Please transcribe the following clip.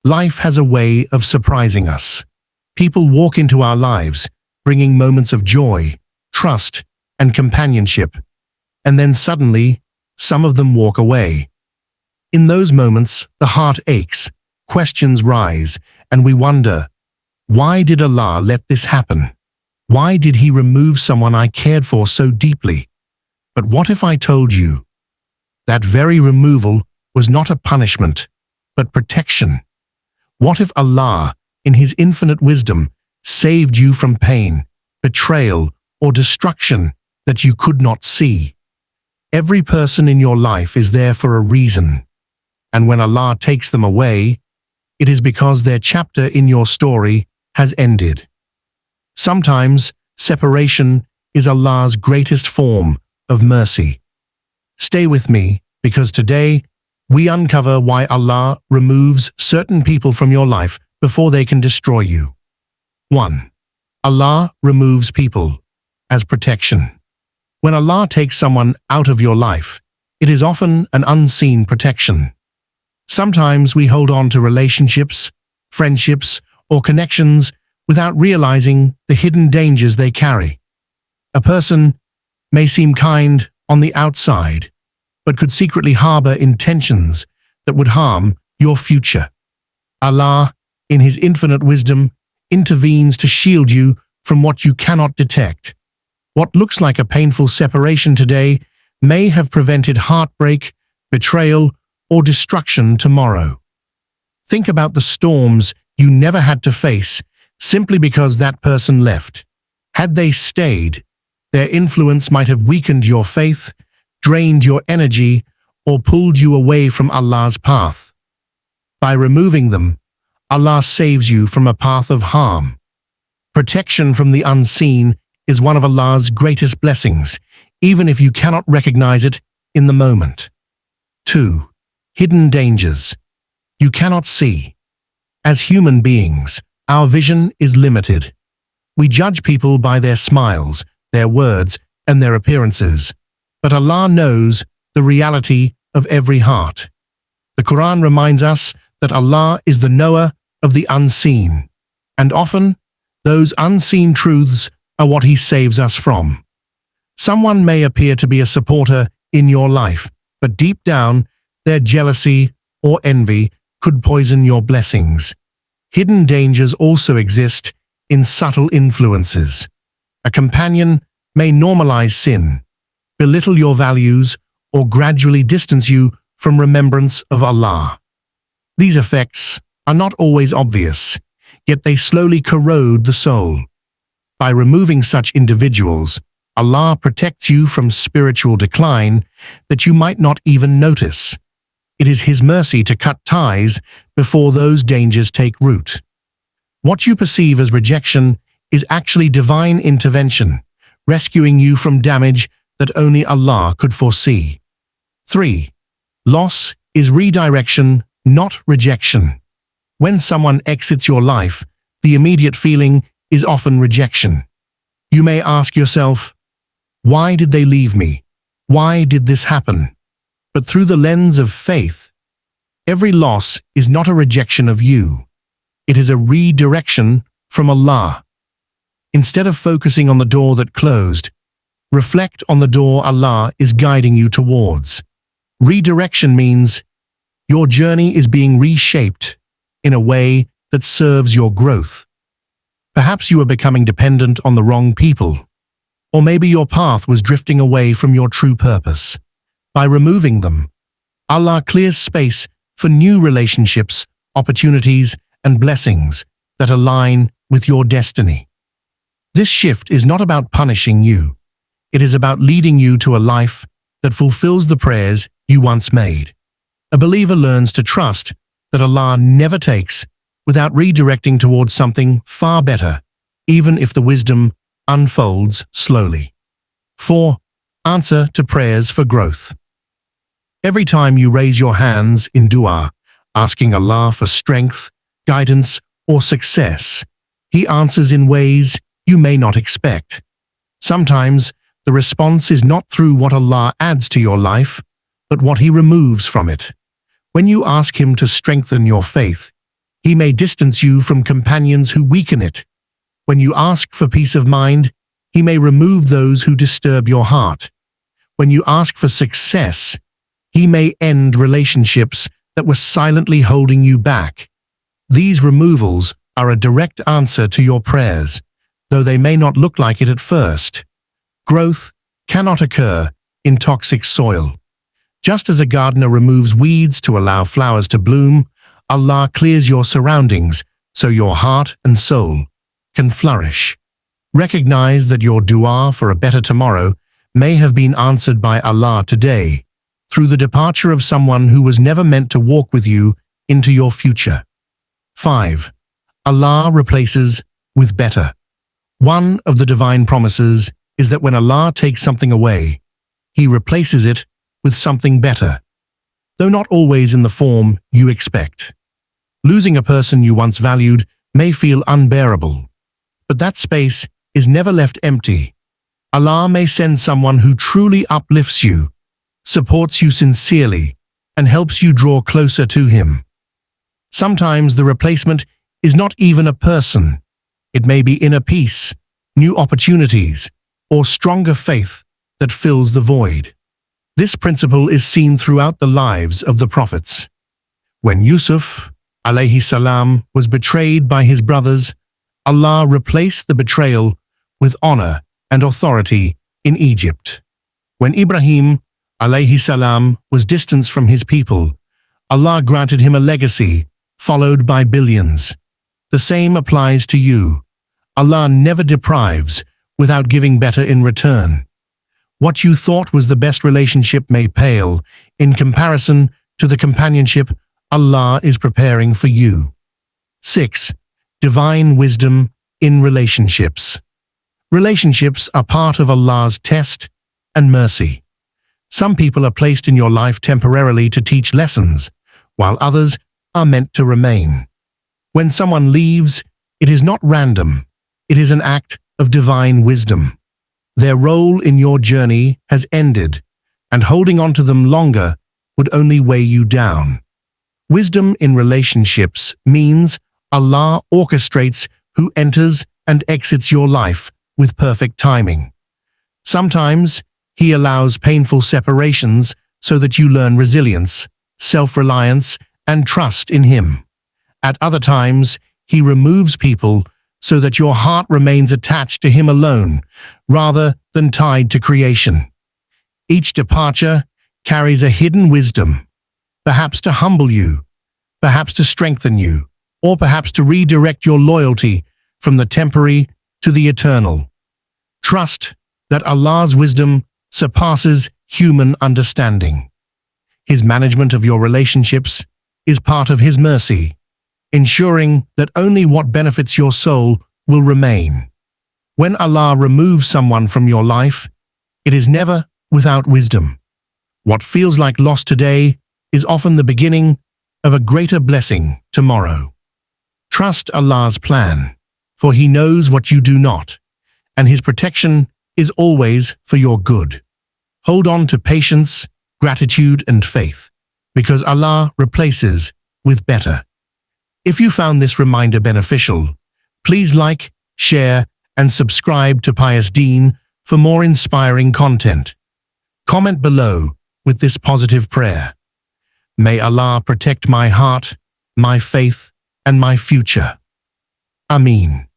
Life has a way of surprising us. People walk into our lives, bringing moments of joy, trust, and companionship, and then suddenly, some of them walk away. In those moments, the heart aches, questions rise, and we wonder, why did Allah let this happen? Why did He remove someone I cared for so deeply? But what if I told you that very removal was not a punishment, but protection? What if Allah, in His infinite wisdom, saved you from pain, betrayal, or destruction that you could not see? Every person in your life is there for a reason, and when Allah takes them away, it is because their chapter in your story has ended. Sometimes, separation is Allah's greatest form of mercy. Stay with me, because today, we uncover why Allah removes certain people from your life before they can destroy you. 1. Allah removes people as protection. When Allah takes someone out of your life, it is often an unseen protection. Sometimes we hold on to relationships, friendships, or connections without realizing the hidden dangers they carry. A person may seem kind on the outside, but could secretly harbor intentions that would harm your future. Allah, in His infinite wisdom, intervenes to shield you from what you cannot detect. What looks like a painful separation today may have prevented heartbreak, betrayal, or destruction tomorrow. Think about the storms you never had to face simply because that person left. Had they stayed, their influence might have weakened your faith, drained your energy, or pulled you away from Allah's path. By removing them, Allah saves you from a path of harm. Protection from the unseen is one of Allah's greatest blessings, even if you cannot recognize it in the moment. 2. Hidden dangers you cannot see. As human beings, our vision is limited. We judge people by their smiles, their words, and their appearances. But Allah knows the reality of every heart. The Quran reminds us that Allah is the knower of the unseen, and often, those unseen truths are what He saves us from. Someone may appear to be a supporter in your life, but deep down, their jealousy or envy could poison your blessings. Hidden dangers also exist in subtle influences. A companion may normalize sin, belittle your values, or gradually distance you from remembrance of Allah. These effects are not always obvious, yet they slowly corrode the soul. By removing such individuals, Allah protects you from spiritual decline that you might not even notice. It is His mercy to cut ties before those dangers take root. What you perceive as rejection is actually divine intervention, rescuing you from damage that only Allah could foresee. 3. Loss is redirection, not rejection. When someone exits your life, the immediate feeling is often rejection. You may ask yourself, why did they leave me? Why did this happen? But through the lens of faith, every loss is not a rejection of you. It is a redirection from Allah. Instead of focusing on the door that closed, reflect on the door Allah is guiding you towards. Redirection means your journey is being reshaped in a way that serves your growth. Perhaps you are becoming dependent on the wrong people, or maybe your path was drifting away from your true purpose. By removing them, Allah clears space for new relationships, opportunities, and blessings that align with your destiny. This shift is not about punishing you. It is about leading you to a life that fulfills the prayers you once made. A believer learns to trust that Allah never takes without redirecting towards something far better, even if the wisdom unfolds slowly. 4. Answer to prayers for growth. Every time you raise your hands in dua, asking Allah for strength, guidance, or success, He answers in ways you may not expect. Sometimes, the response is not through what Allah adds to your life, but what He removes from it. When you ask Him to strengthen your faith, He may distance you from companions who weaken it. When you ask for peace of mind, He may remove those who disturb your heart. When you ask for success, He may end relationships that were silently holding you back. These removals are a direct answer to your prayers, though they may not look like it at first. Growth cannot occur in toxic soil. Just as a gardener removes weeds to allow flowers to bloom, Allah clears your surroundings so your heart and soul can flourish. Recognize that your dua for a better tomorrow may have been answered by Allah today, through the departure of someone who was never meant to walk with you into your future. 5. Allah replaces with better. One of the divine promises is that when Allah takes something away, He replaces it with something better, though not always in the form you expect. Losing a person you once valued may feel unbearable, but that space is never left empty. Allah may send someone who truly uplifts you, supports you sincerely, and helps you draw closer to Him. Sometimes the replacement is not even a person. It may be inner peace, new opportunities, or stronger faith that fills the void. This principle is seen throughout the lives of the prophets. When Yusuf, alayhi salam, was betrayed by his brothers, Allah replaced the betrayal with honor and authority in Egypt. When Ibrahim, alayhi salam, was distanced from his people, Allah granted him a legacy followed by billions. The same applies to you. Allah never deprives without giving better in return. What you thought was the best relationship may pale in comparison to the companionship Allah is preparing for you. 6. Divine wisdom in relationships. Relationships are part of Allah's test and mercy. Some people are placed in your life temporarily to teach lessons, while others are meant to remain. When someone leaves, it is not random. It is an act of divine wisdom. Their role in your journey has ended, and holding on to them longer would only weigh you down. Wisdom in relationships means Allah orchestrates who enters and exits your life with perfect timing. Sometimes He allows painful separations so that you learn resilience, self-reliance, and trust in Him. At other times, He removes people so that your heart remains attached to Him alone, rather than tied to creation. Each departure carries a hidden wisdom, perhaps to humble you, perhaps to strengthen you, or perhaps to redirect your loyalty from the temporary to the eternal. Trust that Allah's wisdom surpasses human understanding. His management of your relationships is part of His mercy, ensuring that only what benefits your soul will remain. When Allah removes someone from your life, it is never without wisdom. What feels like loss today is often the beginning of a greater blessing tomorrow. Trust Allah's plan, for He knows what you do not, and His protection is always for your good. Hold on to patience, gratitude, and faith, because Allah replaces with better. If you found this reminder beneficial, please like, share, and subscribe to Pious Deen for more inspiring content. Comment below with this positive prayer. May Allah protect my heart, my faith, and my future. Ameen.